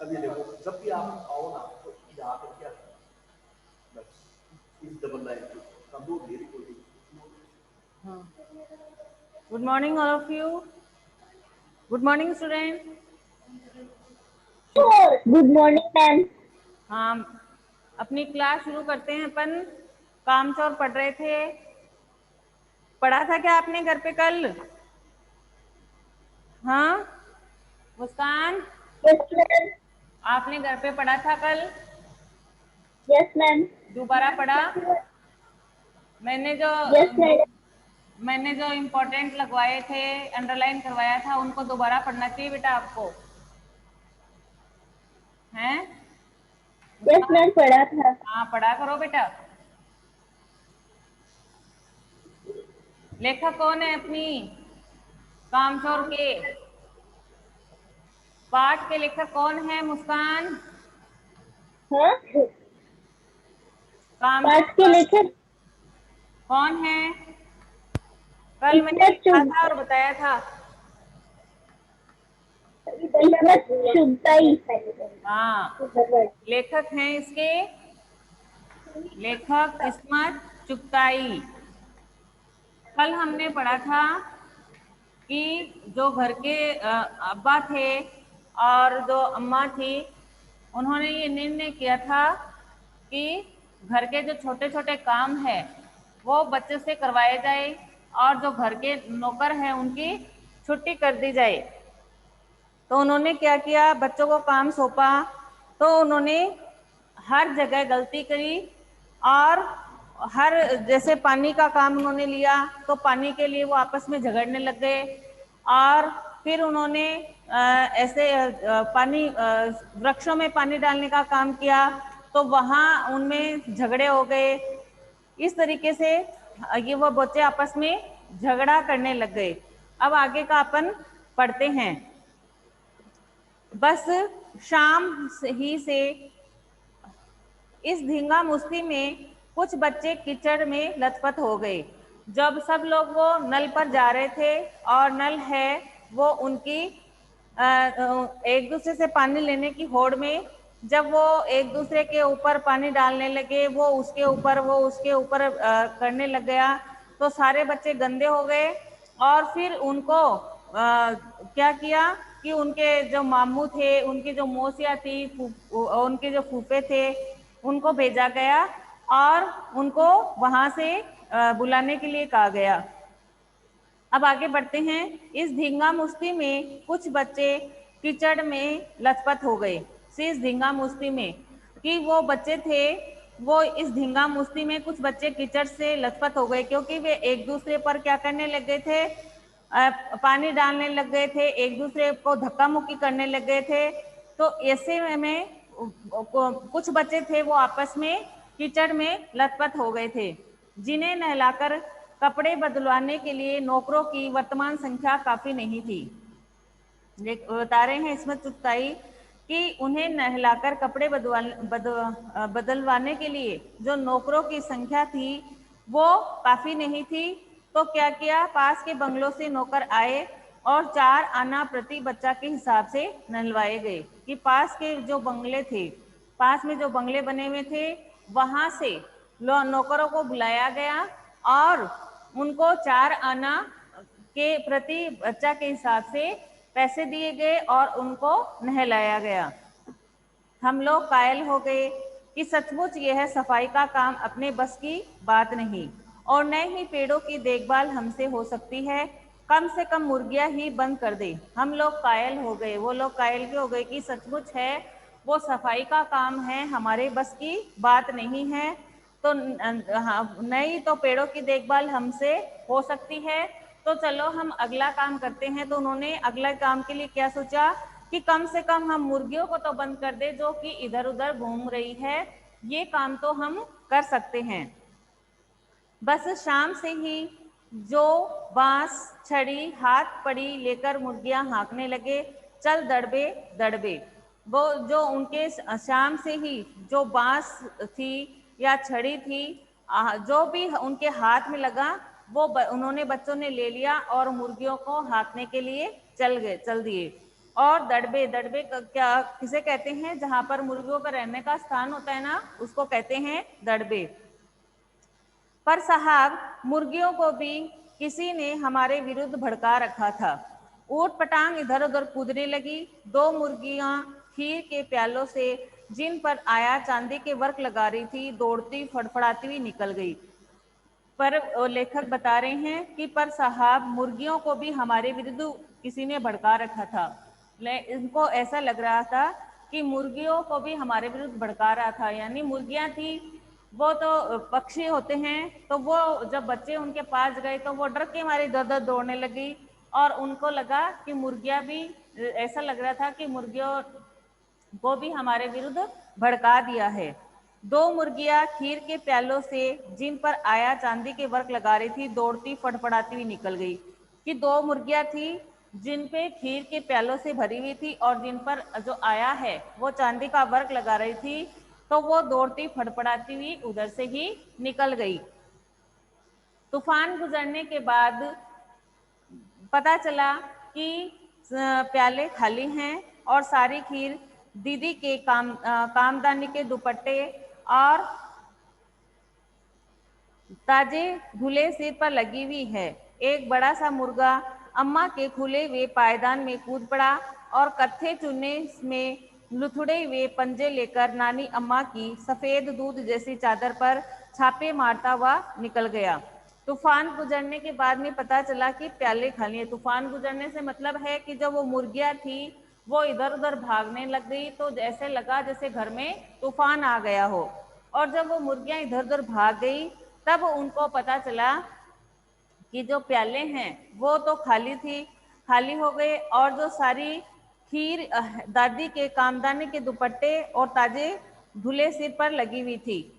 अब ये देखो, जब भी आप आओ ना तो यहाँ पर क्या है, बस इस डबल लाइन पे अब दो देरी को good morning all of you. Good morning student. Good morning ma'am. हाँ, अपनी क्लास शुरू करते हैं अपन। कामचोर पढ़ रहे थे। पढ़ा था क्या आपने घर पे कल? हाँ मुस्कान, यस मैम। आपने घर पे पढ़ा था कल? Yes ma'am. दोबारा पढ़ा? मैंने जो यस मैडम। मैंने जो इम्पोर्टेंट लगवाए थे, अंडरलाइन करवाया था, उनको दोबारा पढ़ना चाहिए बेटा आपको, हैं? यस मैम पढ़ा था। हाँ पढ़ा करो बेटा। लेखक कौन है अपनी कामचोर के? पाठ के लेखक कौन है मुस्कान? हाँ, कामचोर पाठ के का लेखक कौन है? कल मैंने इसमत लिखा था और बताया था। चुगताई। हाँ, लेखक हैं इसके, लेखक इस्मत चुगताई। कल हमने पढ़ा था कि जो घर के अब्बा थे और जो अम्मा थी, उन्होंने ये निर्णय किया था कि घर के जो छोटे छोटे काम है वो बच्चों से करवाए जाए और जो घर के नौकर हैं उनकी छुट्टी कर दी जाए। तो उन्होंने क्या किया, बच्चों को काम सौंपा तो उन्होंने हर जगह गलती करी और हर जैसे पानी का काम उन्होंने लिया तो पानी के लिए वो आपस में झगड़ने लग गए और फिर उन्होंने ऐसे पानी वृक्षों में पानी डालने का काम किया तो वहाँ उनमें झगड़े हो गए। इस तरीके से ये वो बच्चे आपस में झगड़ा करने लग गए। अब आगे का अपन पढ़ते हैं। बस शाम ही से इस धींगा मुश्ती में कुछ बच्चे कीचड़ में लथपथ हो गए। जब सब लोग वो नल पर जा रहे थे और नल है वो उनकी एक दूसरे से पानी लेने की होड़ में, जब वो एक दूसरे के ऊपर पानी डालने लगे, वो उसके ऊपर करने लग गया तो सारे बच्चे गंदे हो गए। और फिर उनको क्या किया कि उनके जो मामू थे, उनकी जो मौसिया थी, उनके जो फूफे थे, उनको भेजा गया और उनको वहां से बुलाने के लिए कहा गया। अब आगे बढ़ते हैं। इस धींगा मुश्ती में कुछ बच्चे कीचड़ में लथपथ हो गए। इस धींगा मुश्ती में कि वो बच्चे थे, वो इस धींगा मुश्ती में कुछ बच्चे कीचड़ से लथपथ हो गए क्योंकि वे एक दूसरे पर क्या करने लग गए थे, पानी डालने लग गए थे, एक दूसरे को धक्का मुक्की करने लग गए थे। तो ऐसे में कुछ बच्चे थे वो आपस में कीचड़ में लथपथ हो गए थे, जिन्हें नहलाकर कपड़े बदलवाने के लिए नौकरों की वर्तमान संख्या काफी नहीं थी। बता रहे हैं इसमें चुगताई कि उन्हें नहलाकर कपड़े बदलवाने के लिए जो नौकरों की संख्या थी वो काफी नहीं थी। तो क्या किया, पास के बंगलों से नौकर आए और 4 आना प्रति बच्चा के हिसाब से नहलवाए गए। कि पास के जो बंगले थे, पास में जो बंगले बने हुए थे वहां से नौकरों को बुलाया गया और उनको 4 आना के प्रति बच्चा के हिसाब से पैसे दिए गए और उनको नहलाया गया। हम लोग कायल हो गए कि सचमुच यह सफाई का काम अपने बस की बात नहीं और न ही पेड़ों की देखभाल हमसे हो सकती है। कम से कम मुर्गियां ही बंद कर दे। हम लोग कायल हो गए, वो लोग कायल के हो गए कि सचमुच है वो सफाई का काम है, हमारे बस की बात नहीं है। तो नहीं तो पेड़ों की देखभाल हमसे हो सकती है, तो चलो हम अगला काम करते हैं। तो उन्होंने अगला काम के लिए क्या सोचा कि कम से कम हम मुर्गियों को तो बंद कर दे जो कि इधर उधर घूम रही है, ये काम तो हम कर सकते हैं। बस शाम से ही जो बांस छड़ी हाथ पड़ी लेकर मुर्गियां हाँकने लगे, चल दड़बे दड़बे। वो जो उनके शाम से ही जो बांस थी या छड़ी थी, जो भी उनके हाथ में लगा वो उन्होंने बच्चों ने ले लिया और मुर्गियों को हाँकने के लिए चल दिए। और दड़बे, दड़बे क्या किसे कहते हैं? जहां पर मुर्गियों का रहने का स्थान होता है ना, उसको कहते हैं दड़बे। पर साहब, मुर्गियों को भी किसी ने हमारे विरुद्ध भड़का रखा था। ऊट पटांग इधर उधर कूदने लगी। दो मुर्गियां खीर के प्यालों से जिन पर आया चांदी के वर्क लगा रही थी, दौड़ती फड़फड़ाती हुई निकल गई। पर लेखक बता रहे हैं कि पर साहब, मुर्गियों को भी हमारे विरुद्ध किसी ने भड़का रखा था। इनको ऐसा लग रहा था कि मुर्गियों को भी हमारे विरुद्ध भड़का रहा था। यानी मुर्गियां थी, वो तो पक्षी होते हैं, तो वो जब बच्चे उनके पास गए तो वो डर के मारे इधर उधर दौड़ने लगी, और उनको लगा कि मुर्गियां भी, ऐसा लग रहा था कि मुर्गियों को भी हमारे विरुद्ध भड़का दिया है। दो मुर्गियां खीर के प्यालों से जिन पर आया चांदी के वर्क लगा रही थी, दौड़ती फड़फड़ाती हुई निकल गई। कि दो मुर्गियां थी जिन पे खीर के प्यालों से भरी हुई थी, और जिन पर जो आया है वो चांदी का वर्क लगा रही थी, तो वो दौड़ती फड़फड़ाती हुई उधर से ही निकल गई। तूफान गुजरने के बाद पता चला कि प्याले खाली हैं, और सारी खीर दीदी के कामदानी के दुपट्टे और ताजे धुले सिर पर लगी हुई है। एक बड़ा सा मुर्गा अम्मा के खुले हुए पायदान में कूद पड़ा, और कत्थे चुन्ने में लुथड़े हुए पंजे लेकर नानी अम्मा की सफेद दूध जैसी चादर पर छापे मारता हुआ निकल गया। तूफान गुजरने के बाद में पता चला कि प्याले खाली है। तूफान गुजरने से मतलब है कि जब वो मुर्गियां थी वो इधर उधर भागने लग गई, तो ऐसे लगा जैसे घर में तूफान आ गया हो। और जब वो मुर्गियां इधर उधर भाग गई, तब उनको पता चला कि जो प्याले हैं वो तो खाली हो गए, और जो सारी खीर दादी के कामदानी के दुपट्टे और ताजे धुले सिर पर लगी हुई थी।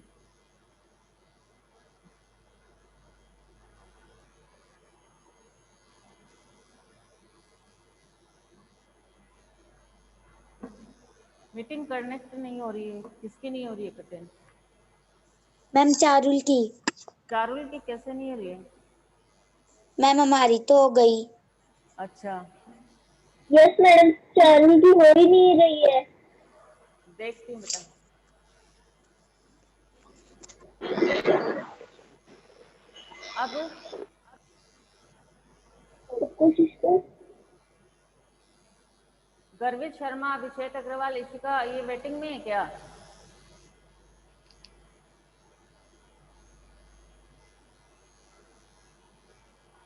मीटिंग कनेक्ट नहीं हो रही है, किसकी नहीं हो रही है कनेक्ट? मैम चारुल की। चारुल की कैसे नहीं हो रही है? मैम हमारी तो हो गई। अच्छा, यस मैडम, चारुल की हो ही नहीं रही है। देखती हूँ बेटा। अब कोशिश कर। गर्वित शर्मा, अभिषेक अग्रवाल, इशिका, ये वेटिंग में है क्या?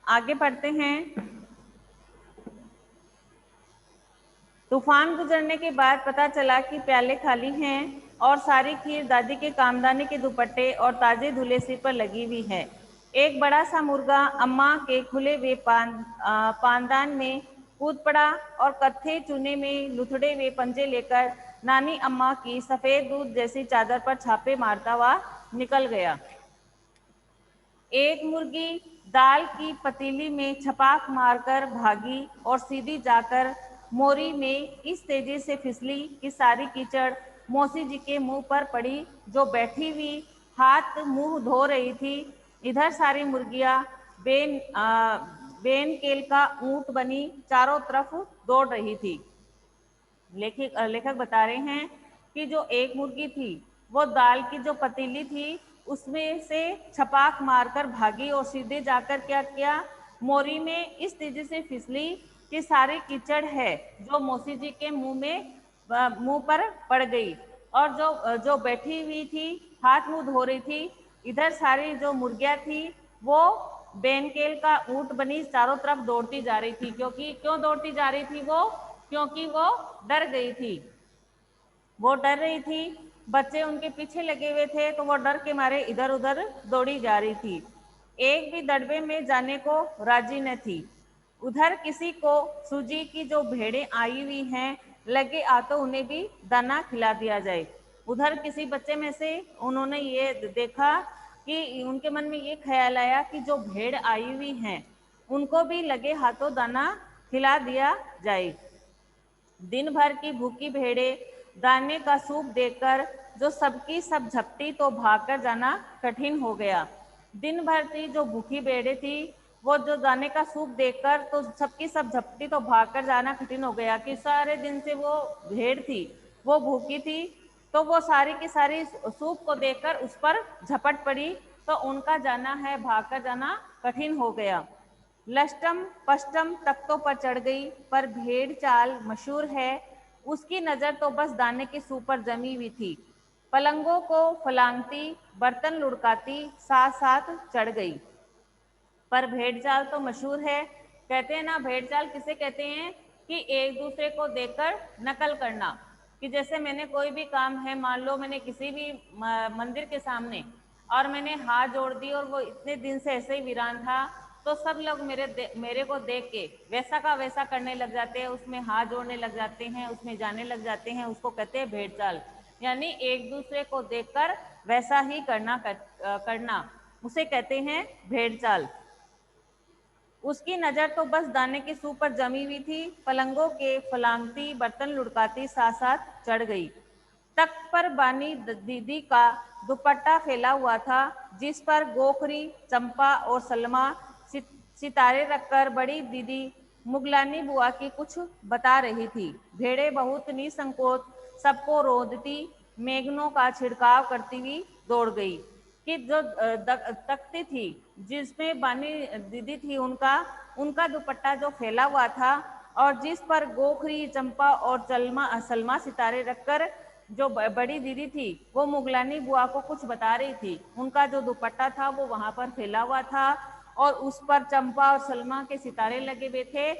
आगे बढ़ते हैं। तूफान गुजरने के बाद पता चला कि प्याले खाली हैं, और सारी खीर दादी के कामदानी के दुपट्टे और ताजे धुले सिर पर लगी हुई है। एक बड़ा सा मुर्गा अम्मा के खुले हुए पानदान में कूद पड़ा, और कत्थे चूने में लुथड़े हुए पंजे लेकर नानी अम्मा की सफेद दूध जैसी चादर पर छापे मारता हुआ निकल गया। एक मुर्गी दाल की पतीली में छपाक मारकर भागी, और सीधी जाकर मोरी में इस तेजी से फिसली कि सारी कीचड़ मौसी जी के मुंह पर पड़ी, जो बैठी हुई हाथ मुंह धो रही थी। इधर सारी मुर्गियां बेन केल का ऊंट बनी चारों तरफ दौड़ रही थी। लेखक बता रहे हैं कि जो एक मुर्गी थी वो दाल की जो पतीली थी उसमें से छपाक मारकर भागी, और सीधे जाकर क्या किया, मोरी में इस तेजी से फिसली कि सारी कीचड़ है जो मौसी जी के मुंह पर पड़ गई। और जो बैठी हुई थी हाथ मुंह धो रही थी, इधर सारी जो मुर्गियां थी वो बेनकेल का ऊंट बनी चारों तरफ दौड़ती जा रही थी। क्यों दौड़ती जा रही थी वो? क्योंकि वो डर गई थी। वो डर रही थी, बच्चे उनके पीछे लगे हुए थे, तो वो डर के मारे इधर उधर दौड़ी जा रही थी। एक भी दड़बे में जाने को राजी न थी। उधर किसी को सूजी की जो भेड़ें आई हुई हैं लगे आ तो उन्हें भी दाना खिला दिया जाए। उधर किसी बच्चे में से उन्होंने ये देखा कि उनके मन में ये ख्याल आया कि जो भेड़ आई हुई हैं उनको भी लगे हाथों दाना खिला दिया जाए। दिन भर की भूखी भेड़े दाने का सूप देकर जो सबकी सब झपटी तो भागकर जाना कठिन हो गया। दिन भर की जो भूखी भेड़े थी वो जो दाने का सूप देखकर तो सबकी सब झपटी, तो भागकर जाना कठिन हो गया कि सारे दिन से वो भेड़ थी, वो भूखी थी, तो वो सारी की सारी सूप को देखकर उस पर झपट पड़ी, तो उनका जाना है, भागकर जाना कठिन हो गया। लष्टम पष्टम तख्तों पर चढ़ गई, पर भेड़ चाल मशहूर है, उसकी नजर तो बस दाने के सूप पर जमी हुई थी। पलंगों को फलांगती, बर्तन लुढ़काती साथ साथ चढ़ गई। पर भेड़चाल तो मशहूर है। कहते हैं ना, भेड़चाल किसे कहते हैं कि एक दूसरे को देखकर नकल करना। कि जैसे मैंने कोई भी काम है, मान लो मैंने किसी भी मंदिर के सामने और मैंने हाथ जोड़ दी और वो इतने दिन से ऐसे ही वीरान था, तो सब लोग मेरे को देख के वैसा का वैसा करने लग जाते हैं, उसमें हाथ जोड़ने लग जाते हैं, उसमें जाने लग जाते हैं, उसको कहते हैं भेड़चाल। यानी एक दूसरे को देखकर वैसा ही करना उसे कहते हैं भेड़चाल। उसकी नजर तो बस दाने के सूप पर जमी हुई थी, पलंगों के फलांगती, बर्तन लुढ़काती साथ साथ चढ़ गई। तख्त पर बानी दीदी का दुपट्टा फैला हुआ था, जिस पर गोखरी, चंपा और सलमा सितारे रखकर बड़ी दीदी मुगलानी बुआ की कुछ बता रही थी। भेड़े बहुत निसंकोच सबको रोदती, मेघनों का छिड़काव करती हुई दौड़ गई। कि जो तख्ती थी जिसमें बानी दीदी थी, उनका दुपट्टा जो फैला हुआ था और जिस पर गोखरी, चंपा और सलमा सितारे रखकर जो बड़ी दीदी थी वो मुगलानी बुआ को कुछ बता रही थी, उनका जो दुपट्टा था वो वहां पर फैला हुआ था और उस पर चंपा और सलमा के सितारे लगे हुए थे,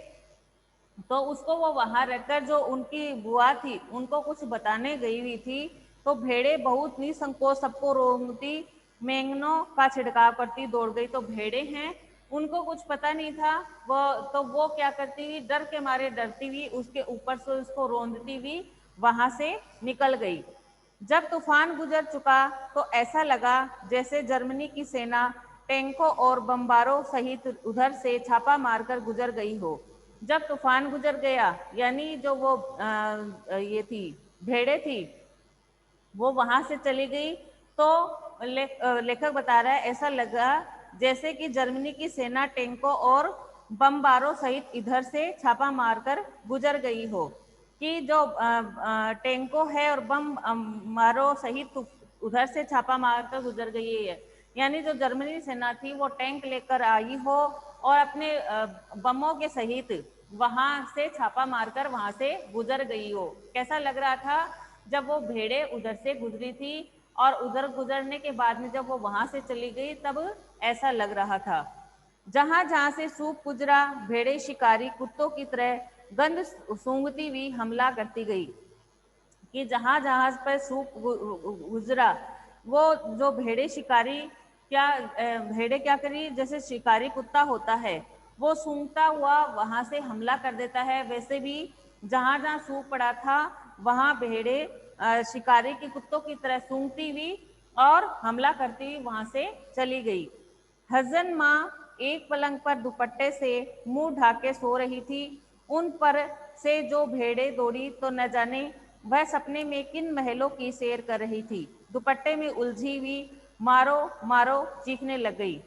तो उसको वो वहां रखकर जो उनकी बुआ थी उनको कुछ बताने गई हुई थी। तो भेड़े बहुत निसंकोच सबको रोकती, मेंगनों का छिड़काव करती दौड़ गई। तो भेड़े हैं, उनको कुछ पता नहीं था, वो क्या करती हुई, डर के मारे डरती हुई उसके ऊपर से उसको रोंदती हुई वहां से निकल गई। जब तूफान गुजर चुका तो ऐसा लगा जैसे जर्मनी की सेना टैंकों और बम्बारों सहित उधर से छापा मारकर गुजर गई हो। जब तूफान गुजर गया यानी जो वो ये थी भेड़े थी वो वहां से चली गई, तो लेखक बता रहा है ऐसा लगा जैसे कि जर्मनी की सेना टैंकों और बमबारों सहित इधर से छापा मारकर गुजर गई हो। कि जो टैंकों है और बम मारो सहित उधर से छापा मारकर गुजर गई है, यानी जो जर्मनी सेना थी वो टैंक लेकर आई हो और अपने बमों के सहित वहां से छापा मारकर वहां से गुजर गई हो। कैसा लग रहा था जब वो भेड़े उधर से गुजरी थी और उधर गुजरने के बाद में जब वो वहां से चली गई तब ऐसा लग रहा था। जहां जहां से सूप गुजरा, भेड़े शिकारी कुत्तों की तरह गंध सूंघती हुई हमला करती गई। कि जहां जहां पर सूप गुजरा, वो जो भेड़े शिकारी भेड़े क्या करी, जैसे शिकारी कुत्ता होता है वो सूंघता हुआ वहां से हमला कर देता है, वैसे भी जहां जहां सूप पड़ा था वहां भेड़े शिकारी के कुत्तों की तरह सूंघती हुई और हमला करती हुई वहां से चली गई। हसन माँ एक पलंग पर दुपट्टे से मुंह ढाके सो रही थी। उन पर से जो भेड़े दौड़ी तो न जाने वह सपने में किन महलों की सैर कर रही थी। दुपट्टे में उलझी हुई मारो मारो चीखने लग गई।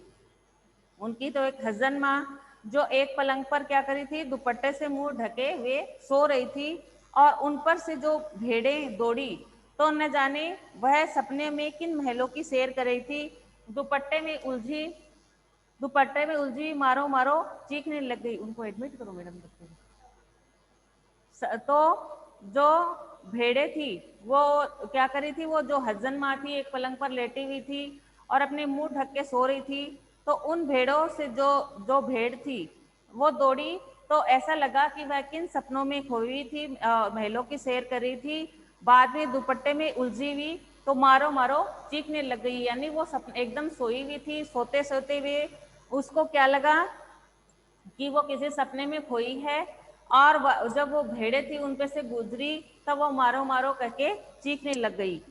उनकी तो एक हसन माँ जो एक पलंग पर क्या करी थी, दुपट्टे से मुंह ढके हुए सो रही थी और उन पर से जो भेड़े दौड़ी तो न जाने वह सपने में किन महलों की सैर कर रही थी। दुपट्टे में उलझी मारो मारो चीखने लग गई। उनको एडमिट करो मैडम। तो जो भेड़े थी वो क्या करी थी, वो जो हसन माँ थी एक पलंग पर लेटी हुई थी और अपने मुंह ढक के सो रही थी। तो उन भेड़ों से जो भेड़ थी वो दौड़ी तो ऐसा लगा कि वह किन सपनों में खोई हुई थी, महलों की सैर कर रही थी। बाद में दुपट्टे में उलझी हुई तो मारो मारो चीखने लग गई, यानी वो सपने एकदम सोई हुई थी। सोते सोते हुए उसको क्या लगा कि वो किसी सपने में खोई है और जब वो भेड़े थी उन पे से गुजरी तब वो मारो मारो करके चीखने लग गई।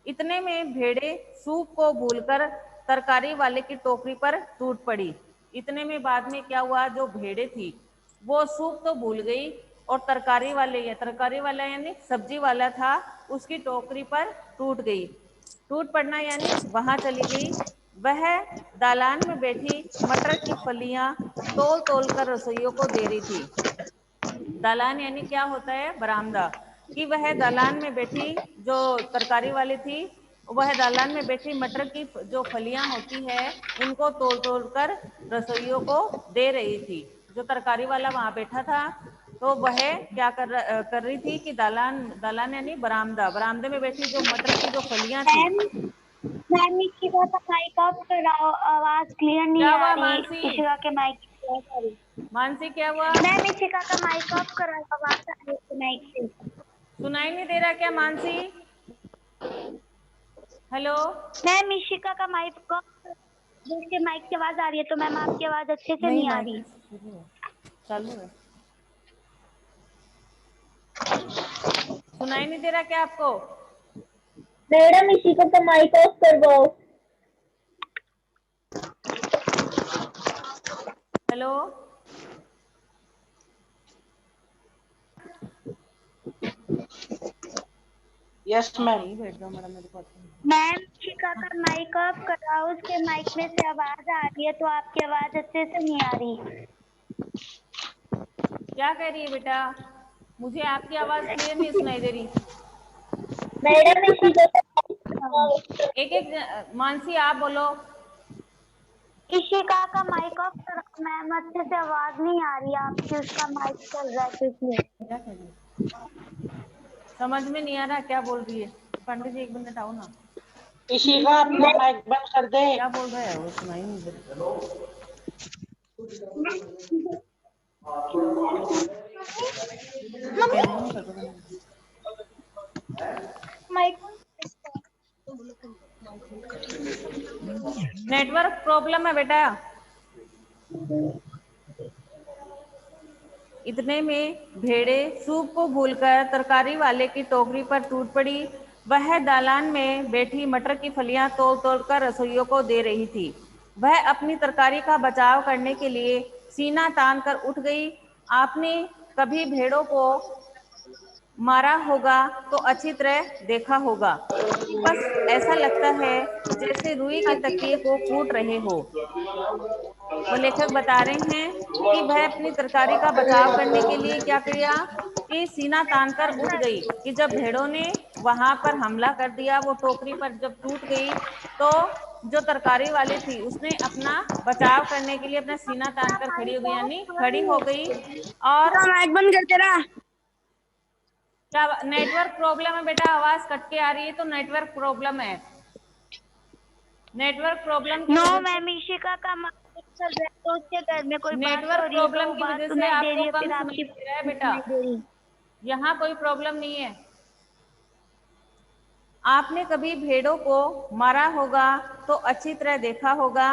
इतने में भेड़े सूप को भूलकर तरकारी वाले की टोकरी पर टूट पड़ी। इतने में बाद में क्या हुआ, जो भेड़े थी वो सूप तो भूल गई और तरकारी वाला यानी सब्जी वाला था, उसकी टोकरी पर टूट गई। टूट पड़ना यानी वहां चली गई वह दालान में बैठी मटर की फलियां तोल तोल कर रसोइयों को दे रही थी। दालान यानी क्या होता है? बरामदा। कि वह दालान में बैठी, जो तरकारी वाली थी, वह दालान में बैठी मटर की जो फलियां होती है उनको तोड़ तोड़ कर रसोइयों को दे रही थी। जो तरकारी वाला वहां बैठा था, तो वह क्या कर रही थी कि दालान दालान यानी बरामदा, बरामदे में बैठी जो मटर की जो फलियां थी। मैम इशिका का माइक ऑफ कराओ, आवाज क्लियर क्या नहीं आ हुआ रही। मानसी? इशिका के माइक की आवाज आ रही। मानसी क्या हुआ? मैम इशिका का माइक ऑफ कराओ, आवाज आ रही है माइक से। सुनाई नहीं दे रहा क्या मानसी? हेलो। मैम इशिका का माइक ऑफ, जिसके माइक की आवाज आ रही है, तो मैम आपकी आवाज अच्छे से नहीं, नहीं आ माइक रही। शुरू है, चालू है। सुनाई नहीं दे रहा क्या आपको? मैडम इशिका का माइक ऑफ करवाओ। हेलो। यस आप मैम। यहीं बैठ जाओ मैडम, मेरे को अच्छा नहीं। मैम इशिका का माइक ऑफ कराओ, उसके माइक में से आवाज आ रही है, तो आपकी आवाज अच्छे से नहीं आ रही। क्या कह रही है बेटा? मुझे आपकी आवाज क्लियर नहीं सुनाई दे रही। मैडम इशिका का माइक कराओ। एक एक मानसी आप बोलो। इशिका का माइक ऑफ कराओ मैम, अच्छे से आवाज नहीं आ रही आपकी, उसका माइक चल रहा है तो इसलिए। क्या कह रही है? समझ में नहीं आ रहा क्या बोल रही है। पंडित जी एक मिनट आओ ना। इशिका अपना माइक बंद कर दे। क्या बोल रहा है वो? सुनाई नहीं दे रहा। पहले नहीं कर रहा। माइक नेटवर्क प्रॉब्लम है बेटा। इतने में भेड़े सूप को भूलकर तरकारी वाले की टोकरी पर टूट पड़ी। वह दालान में बैठी मटर की फलियां तोड़ तोड़ कर रसोइयों को दे रही थी। वह अपनी तरकारी का बचाव करने के लिए सीना तान कर उठ गई। आपने कभी भेड़ों को मारा होगा तो अच्छी तरह देखा होगा कि बस ऐसा लगता है जैसे रुई के तकिए को कूट रहे हो। वो लेखक बता रहे हैं कि वह अपनी तरकारी का बचाव करने के लिए क्या किया कि सीना तानकर उठ गई कि जब भेड़ों ने वहां पर हमला कर दिया, वो टोकरी पर जब टूट गई, तो जो तरकारी वाली थी उसने अपना बचाव करने के लिए अपना सीना तानकर खड़ी हो गई, यानी खड़ी हो गई। और माइक बंद कर तेरा। क्या नेटवर्क प्रॉब्लम है बेटा? आवाज कट के आ रही है तो नेटवर्क प्रॉब्लम है। नेटवर्क प्रॉब्लम की नो वजह से, मैम इशिका का माइक चल रहा है, तो उसके घर में कोई बात हो नेटवर्क रही है, तो प्रॉब्लम वो की बात वजह से सुनाई दे आपको रही है, कम फिर सुनाई आपकी दे रहा है बेटा। सुनाई दे रही। यहाँ कोई प्रॉब्लम नहीं है। आपने कभी भेड़ों को मारा होगा तो अच्छी तरह देखा होगा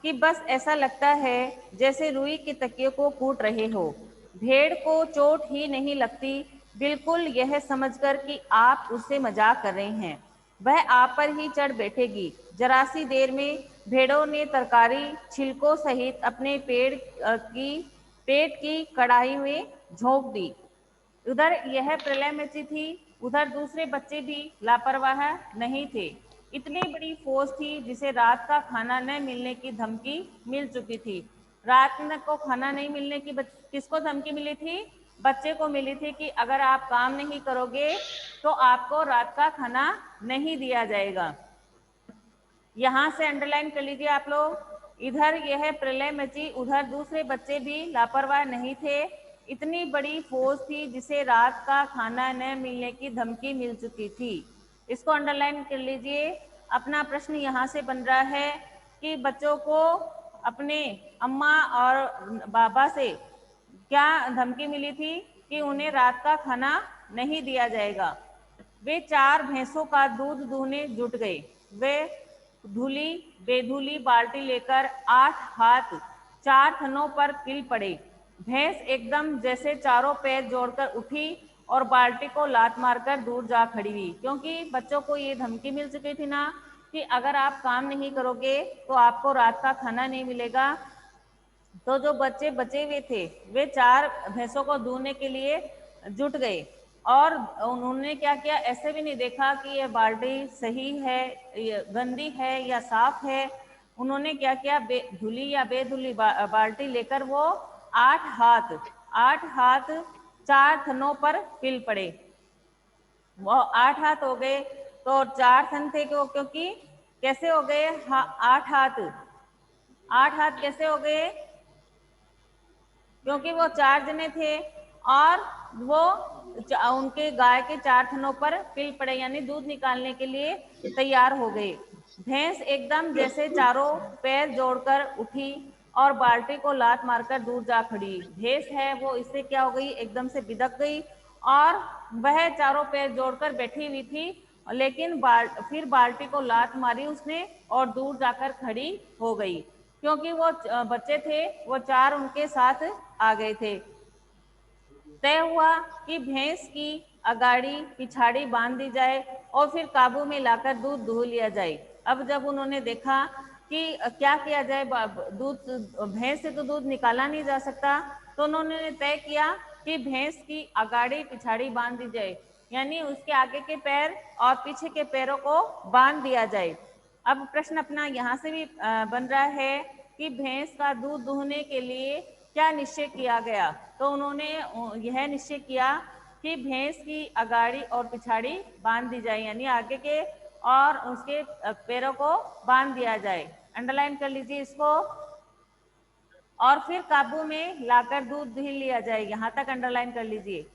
कि बस ऐसा लगता है जैसे रुई के तकिए को कूट रहे हो। भेड़ को चोट ही नहीं लगती, बिल्कुल यह समझकर कि आप उससे मजाक कर रहे हैं। वह आप पर ही चढ़ बैठेगी। जरा सी देर में भेड़ों ने तरकारी छिलकों सहित अपने पेट की कढ़ाई में झोंक दी। उधर यह प्रलय मची थी, उधर दूसरे बच्चे भी लापरवाह नहीं थे। इतनी बड़ी फौज थी जिसे रात का खाना न मिलने की धमकी मिल चुकी थी। रात को खाना नहीं मिलने की किसको धमकी मिली थी? बच्चे को मिली थी कि अगर आप काम नहीं करोगे तो आपको रात का खाना नहीं दिया जाएगा। यहाँ से अंडरलाइन कर लीजिए आप लोग। इधर यह प्रलय मची, उधर दूसरे बच्चे भी लापरवाह नहीं थे। इतनी बड़ी फौज थी जिसे रात का खाना न मिलने की धमकी मिल चुकी थी। इसको अंडरलाइन कर लीजिए। अपना प्रश्न यहाँ से बन रहा है कि बच्चों को अपने अम्मा और बाबा से क्या धमकी मिली थी कि उन्हें रात का खाना नहीं दिया जाएगा। वे 4 भैंसों का दूध दूहने जुट गए। वे धुली बेधुली बाल्टी लेकर 8 हाथ 4 थनों पर किल पड़े। भैंस एकदम जैसे चारों पैर जोड़कर उठी और बाल्टी को लात मारकर दूर जा खड़ी हुई, क्योंकि बच्चों को ये धमकी मिल चुकी थी ना कि अगर आप काम नहीं करोगे तो आपको रात का खाना नहीं मिलेगा। तो जो बच्चे बचे हुए थे वे 4 भैंसों को दूहने के लिए जुट गए और उन्होंने क्या किया, ऐसे भी नहीं देखा कि ये बाल्टी सही है, ये गंदी है या साफ है। उन्होंने क्या किया, धुली या बेधुली बाल्टी लेकर वो 8 हाथ 4 थनों पर पिल पड़े। वो 8 हाथ हो गए तो 4 थन थे क्योंकि कैसे हो गए 8 हाथ कैसे हो गए, क्योंकि वो 4 जने थे और वो उनके गाय के 4 थनों पर पिल पड़े, यानी दूध निकालने के लिए तैयार हो गए। भैंस एकदम जैसे चारों पैर जोड़कर उठी और बाल्टी को लात मारकर दूर जा खड़ी। भैंस है वो इससे क्या हो गई, एकदम से बिदक गई और वह चारों पैर जोड़कर बैठी हुई थी, लेकिन फिर बाल्टी को लात मारी उसने और दूर जाकर खड़ी हो गई, क्योंकि वो बच्चे थे वो 4 उनके साथ आ गए थे। तय हुआ कि भैंस की अगाड़ी पिछाड़ी बांध दी जाए और फिर काबू में लाकर दूध दुह लिया जाए। अब जब उन्होंने देखा कि क्या किया जाए, भैंस से तो दूध निकाला नहीं जा सकता, तो उन्होंने तय किया कि भैंस की अगाड़ी पिछाड़ी बांध दी जाए, यानी उसके आगे के पैर और पीछे के पैरों को बांध दिया जाए। अब प्रश्न अपना यहाँ से भी बन रहा है कि भैंस का दूध दूहने के लिए क्या निश्चय किया गया, तो उन्होंने यह निश्चय किया कि भैंस की अगाड़ी और पिछाड़ी बांध दी जाए, यानी आगे के और उसके पैरों को बांध दिया जाए। अंडरलाइन कर लीजिए इसको। और फिर काबू में लाकर दूध दुह लिया जाए, यहाँ तक अंडरलाइन कर लीजिए।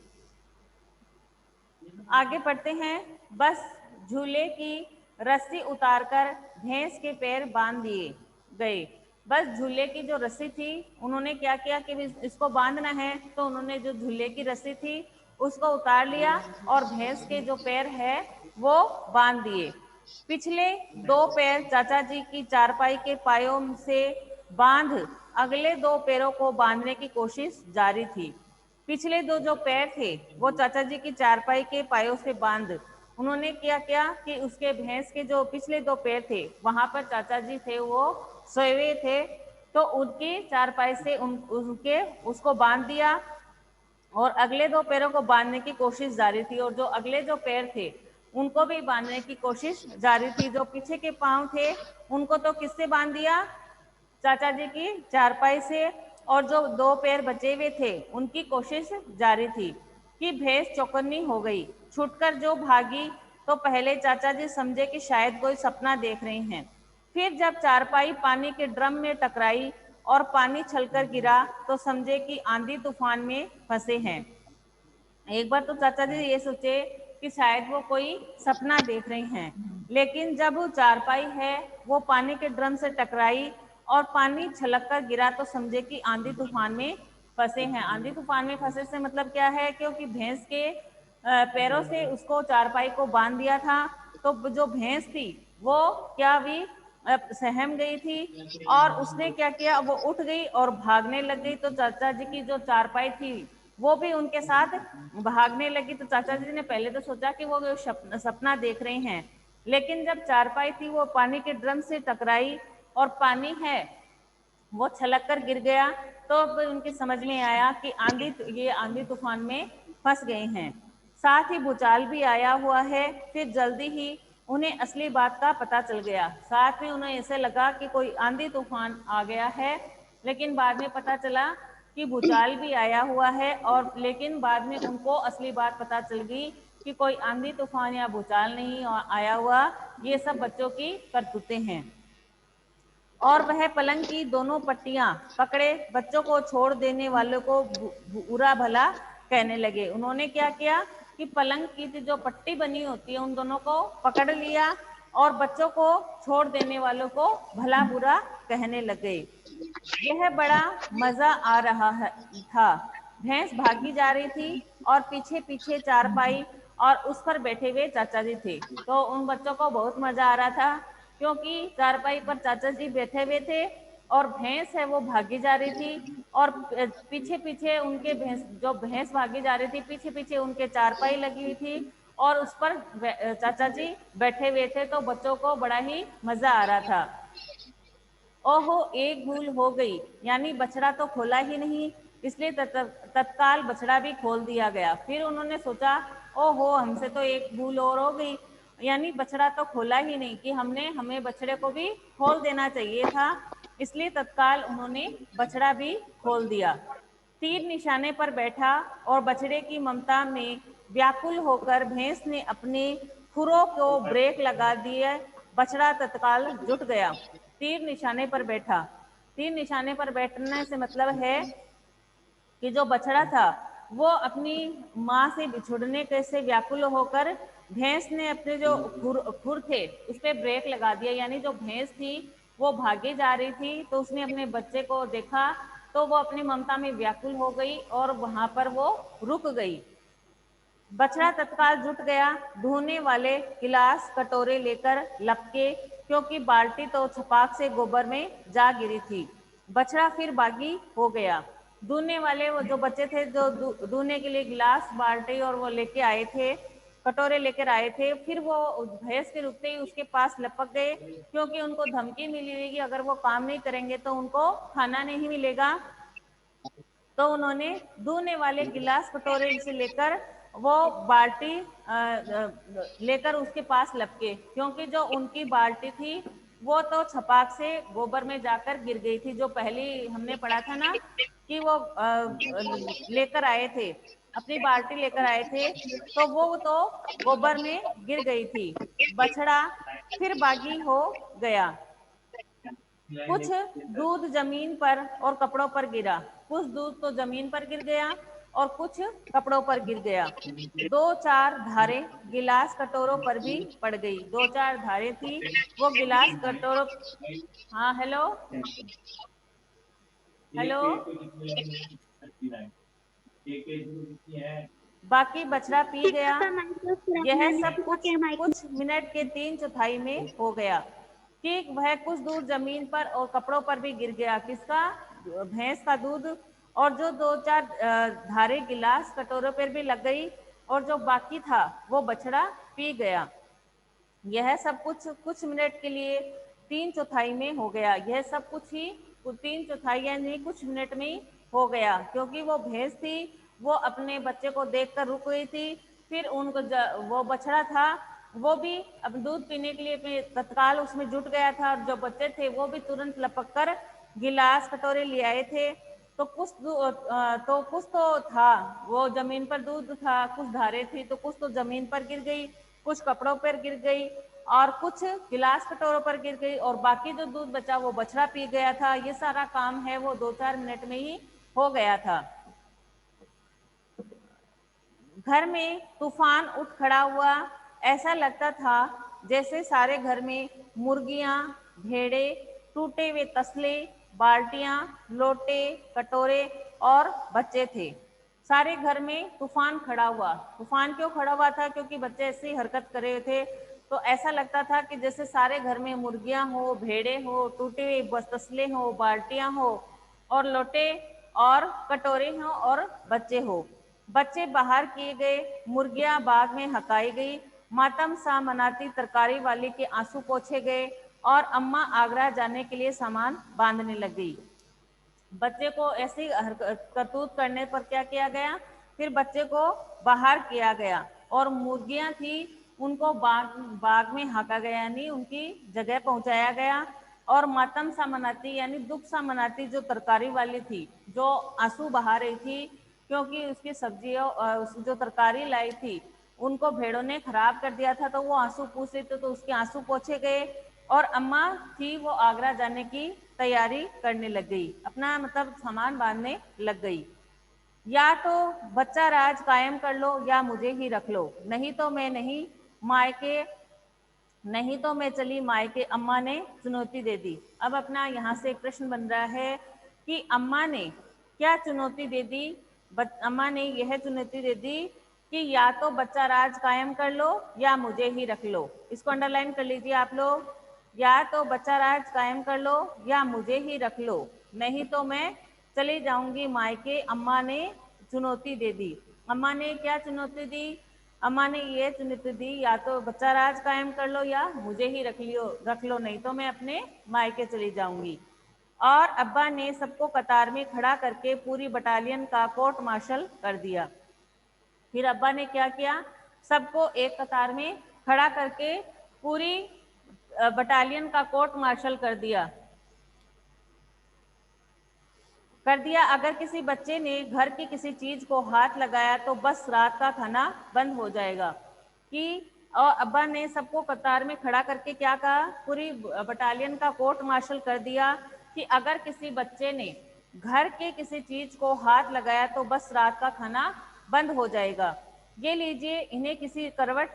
आगे पढ़ते हैं। बस झूले की रस्सी उतारकर भैंस के पैर बांध दिए गए। बस झूले की जो रस्सी थी उन्होंने क्या किया कि इसको बांधना है, तो उन्होंने जो झूले की रस्सी थी उसको उतार लिया और भैंस के जो पैर है वो बांध दिए। पिछले 2 पैर चाचा जी की चारपाई के पायों से बांध अगले 2 पैरों को बांधने की कोशिश जारी थी। पिछले 2 जो पैर थे वो चाचा जी की चारपाई के पायों से बांध उन्होंने क्या किया कि उसके भैंस के जो पिछले 2 पैर थे वहां पर चाचा जी थे वो सोए हुए थे, तो उनकी चारपाई से उनके उसको बांध दिया और अगले 2 पैरों को बांधने की कोशिश जारी थी, और जो अगले जो पैर थे उनको भी बांधने की कोशिश जारी थी। जो पीछे के पांव थे उनको तो किससे बांध दिया, चाचा जी की चारपाई से, और जो 2 पैर बचे हुए थे उनकी कोशिश जारी थी कि भैंस चौकन्नी हो गई। छूटकर जो भागी तो पहले चाचा जी समझे कि शायद कोई सपना देख रहे हैं। फिर जब चारपाई पानी के ड्रम में टकराई और पानी छलकर गिरा तो समझे कि आंधी तूफान में फंसे हैं। एक बार तो चाचा जी ये सोचे कि शायद वो कोई सपना देख रहे हैं, लेकिन जब वो चारपाई है वो पानी के ड्रम से टकराई और पानी छलक कर गिरा तो समझे कि आंधी तूफान में फंसे हैं। आंधी तूफान में फंसे से मतलब क्या है, क्योंकि भैंस के पैरों से उसको चारपाई को बांध दिया था, तो जो भैंस थी वो क्या भी सहम गई थी और उसने क्या किया, वो उठ गई और भागने लग गई। तो चाचा जी की जो चारपाई थी वो भी उनके साथ भागने लगी। तो चाचा जी ने पहले तो सोचा कि वो सपना देख रहे हैं, लेकिन जब चारपाई थी वो पानी के ड्रम से टकराई और पानी है वो छलक कर गिर गया, तो अब उनकी समझ में आया कि ये आंधी तूफान में फंस गए हैं। साथ ही भूचाल भी आया हुआ है। फिर जल्दी ही उन्हें असली बात का पता चल गया। साथ में उन्हें ऐसे लगा कि कोई आंधी तूफान आ गया है, लेकिन बाद में पता चला कि भूचाल भी आया हुआ है, और लेकिन बाद में उनको असली बात पता चल गई कि कोई आंधी तूफान या भूचाल नहीं आया हुआ, ये सब बच्चों की करतूतें हैं। और वह पलंग की दोनों पट्टियां पकड़े बच्चों को छोड़ देने वालों को बुरा भला कहने लगे। उन्होंने क्या किया कि पलंग की जो पट्टी बनी होती है उन दोनों को पकड़ लिया और बच्चों को छोड़ देने वालों को भला बुरा कहने लगे। यह बड़ा मजा आ रहा था। भैंस भागी जा रही थी और पीछे पीछे चारपाई और उस पर बैठे हुए चाचा जी थे। तो उन बच्चों को बहुत मजा आ रहा था, क्योंकि चारपाई पर चाचा जी बैठे हुए थे और भैंस है वो भागी जा रही थी, और पीछे पीछे उनके भैंस भागी जा रही थी, पीछे पीछे उनके चारपाई लगी हुई थी और उस पर चाचा जी बैठे हुए थे। तो बच्चों को बड़ा ही मजा आ रहा था। ओहो, एक भूल हो गई, यानी बछड़ा तो खोला ही नहीं, इसलिए तत्काल बछड़ा भी खोल दिया गया। फिर उन्होंने सोचा, ओहो, हमसे तो एक भूल और हो गई, यानी बछड़ा तो खोला ही नहीं, कि हमें बछड़े को भी खोल देना चाहिए था, इसलिए तत्काल उन्होंने बछड़ा भी खोल दिया। तीर निशाने पर बैठा और बछड़े की ममता में व्याकुल होकर भैंस ने अपने खुरों को ब्रेक लगा दिए। बछड़ा तत्काल जुट गया। तीर निशाने पर बैठा, तीर निशाने पर बैठने से मतलब है कि जो बछड़ा था वो अपनी माँ से बिछुड़ने कैसे व्याकुल होकर भैंस ने अपने जो खुर थे उस पर ब्रेक लगा दिया। यानी जो भैंस थी वो भागे जा रही थी, तो उसने अपने बच्चे को देखा तो वो अपनी ममता में व्याकुल हो गई और वहां पर वो रुक गई। बछड़ा तत्काल जुट गया, धोने वाले गिलास कटोरे लेकर लपके, क्योंकि बाल्टी तो छपाक से गोबर में जा गिरी थी। बछड़ा फिर बागी हो गया। दूने वाले वो जो बच्चे थे, जो दूने के लिए गिलास बाल्टी और वो लेके आए थे, कटोरे लेकर आए थे, फिर वो भैंस के रुकते ही उसके पास लपक गए, क्योंकि उनको धमकी मिली हुई कि अगर वो काम नहीं करेंगे तो उनको खाना नहीं मिलेगा। तो उन्होंने दूने वाले गिलास कटोरे से लेकर वो बाल्टी लेकर उसके पास लपके, क्योंकि जो उनकी बाल्टी थी वो तो छपाक से गोबर में जाकर गिर गई थी। जो पहली हमने पढ़ा था ना कि वो लेकर आए थे, अपनी बाल्टी लेकर आए थे, तो वो तो गोबर में गिर गई थी। बछड़ा फिर बागी हो गया। कुछ दूध जमीन पर और कपड़ों पर गिरा, कुछ दूध तो जमीन पर गिर गया और कुछ कपड़ों पर गिर गया। 2-4 धारें गिलास कटोरों पर भी पड़ गई। 2-4 धारें थी, वो गिलास कटोरों। हाँ, हेलो हेलो। बाकी बछड़ा पी गया। यह सब कुछ कुछ मिनट के 3/4 में हो गया कि वह कुछ दूर जमीन पर और कपड़ों पर भी गिर गया। किसका? भैंस का दूध। और जो 2-4 धारे गिलास कटोरों पर भी लग गई और जो बाकी था वो बछड़ा पी गया। यह सब कुछ कुछ मिनट के लिए 3/4 में हो गया। यह सब कुछ ही 3/4 यानी कुछ मिनट में ही हो गया, क्योंकि वो भैंस थी, वो अपने बच्चे को देखकर रुक गई थी। फिर उनको वो बछड़ा था वो भी अब दूध पीने के लिए तत्काल उसमें जुट गया था, और जो बच्चे थे वो भी तुरंत लपक कर गिलास कटोरे ले आए थे। तो कुछ तो था, वो जमीन पर दूध था, कुछ धारे थी, तो कुछ तो जमीन पर गिर गई, कुछ कपड़ों पर गिर गई और कुछ गिलास कटोरों पर गिर गई, और बाकी जो दूध बचा वो बछड़ा पी गया था। ये सारा काम है वो 2-4 मिनट में ही हो गया था। घर में तूफान उठ खड़ा हुआ। ऐसा लगता था जैसे सारे घर में मुर्गियां, भेड़े, टूटे हुए तसले, बाल्टियां, लोटे, कटोरे और बच्चे थे। सारे घर में तूफान खड़ा हुआ। तूफान क्यों खड़ा हुआ था? क्योंकि बच्चे ऐसी हरकत कर रहे थे, तो ऐसा लगता था कि जैसे सारे घर में मुर्गियां हो, भेड़े हो, टूटे हुए तसले हो, बाल्टियां हो और लोटे और कटोरे हो और बच्चे हो। बच्चे बाहर किए गए, मुर्गियां बाग में हकाई गई, मातम सा मनाती तरकारी वाली के आंसू पोछे गए और अम्मा आगरा जाने के लिए सामान बांधने लग गई। बच्चे को ऐसी करतूत करने पर क्या किया गया? फिर बच्चे को बाहर किया गया और मुर्गियां थी उनको बाग में हाँका गया, यानी उनकी जगह पहुंचाया गया। और मातम सा मनाती यानी दुख सा मनाती जो तरकारी वाली थी, जो आंसू बहा रही थी, क्योंकि उसकी सब्जियों जो तरकारी लाई थी उनको भेड़ों ने खराब कर दिया था, तो वो आंसू पूछ रही थी, तो उसके आंसू पोछे गए। और अम्मा थी वो आगरा जाने की तैयारी करने लग गई, अपना मतलब सामान बांधने लग गई। या तो बच्चा राज कायम कर लो या मुझे ही रख लो, नहीं तो मैं चली मायके, अम्मा ने चुनौती दे दी। अब अपना यहाँ से एक प्रश्न बन रहा है कि अम्मा ने क्या चुनौती दे दी? अम्मा ने यह चुनौती दे दी कि या तो बच्चा राज कायम कर लो या मुझे ही रख लो। इसको अंडरलाइन कर लीजिए आप लोग। या तो बच्चा राज कायम कर लो या मुझे ही रख लो, नहीं तो मैं चली जाऊंगी मायके, अम्मा ने चुनौती दे दी। अम्मा ने क्या चुनौती दी? अम्मा ने ये चुनौती दी या तो बच्चा राज कायम कर लो या मुझे ही रख लो, नहीं तो मैं अपने मायके चली जाऊंगी। और अब्बा ने सबको कतार में खड़ा करके पूरी बटालियन का कोर्ट मार्शल कर दिया। फिर अब्बा ने क्या किया? सबको एक कतार में खड़ा करके पूरी बटालियन का कोर्ट मार्शल कर दिया। अगर किसी बच्चे ने घर की किसी चीज को हाथ लगाया तो बस रात का खाना बंद हो जाएगा। कि और अब्बा ने सबको कतार में खड़ा करके क्या कहा, पूरी बटालियन का कोर्ट मार्शल कर दिया कि अगर किसी बच्चे ने घर के किसी चीज को हाथ लगाया तो बस रात का खाना बंद हो जाएगा। ये लीजिए, इन्हें किसी करवट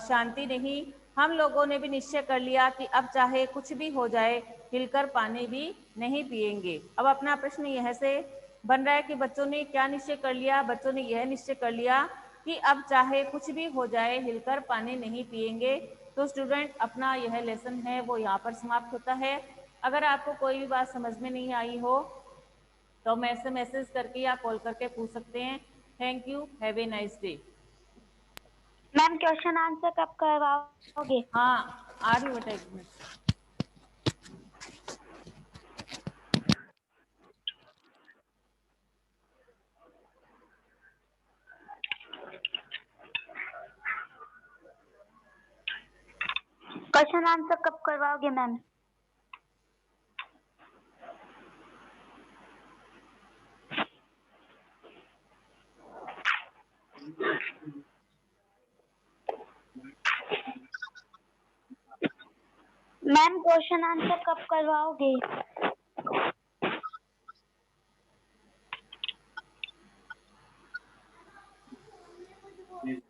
शांति नहीं। हम लोगों ने भी निश्चय कर लिया कि अब चाहे कुछ भी हो जाए, हिलकर पानी भी नहीं पिएंगे। अब अपना प्रश्न यह से बन रहा है कि बच्चों ने क्या निश्चय कर लिया। बच्चों ने यह निश्चय कर लिया कि अब चाहे कुछ भी हो जाए, हिलकर पानी नहीं पिएंगे। तो स्टूडेंट, अपना यह लेसन है वो यहाँ पर समाप्त होता है। अगर आपको कोई भी बात समझ में नहीं आई हो तो मैसेज करके या कॉल करके पूछ सकते हैं। Thank you, have a nice day. Ma'am question answer कब करवाओगे? हाँ, आ रही बेटा, एक मिनट। क्वेश्चन आंसर कब करवाओगे मैम? मैम क्वेश्चन आंसर कब करवाओगे? जी।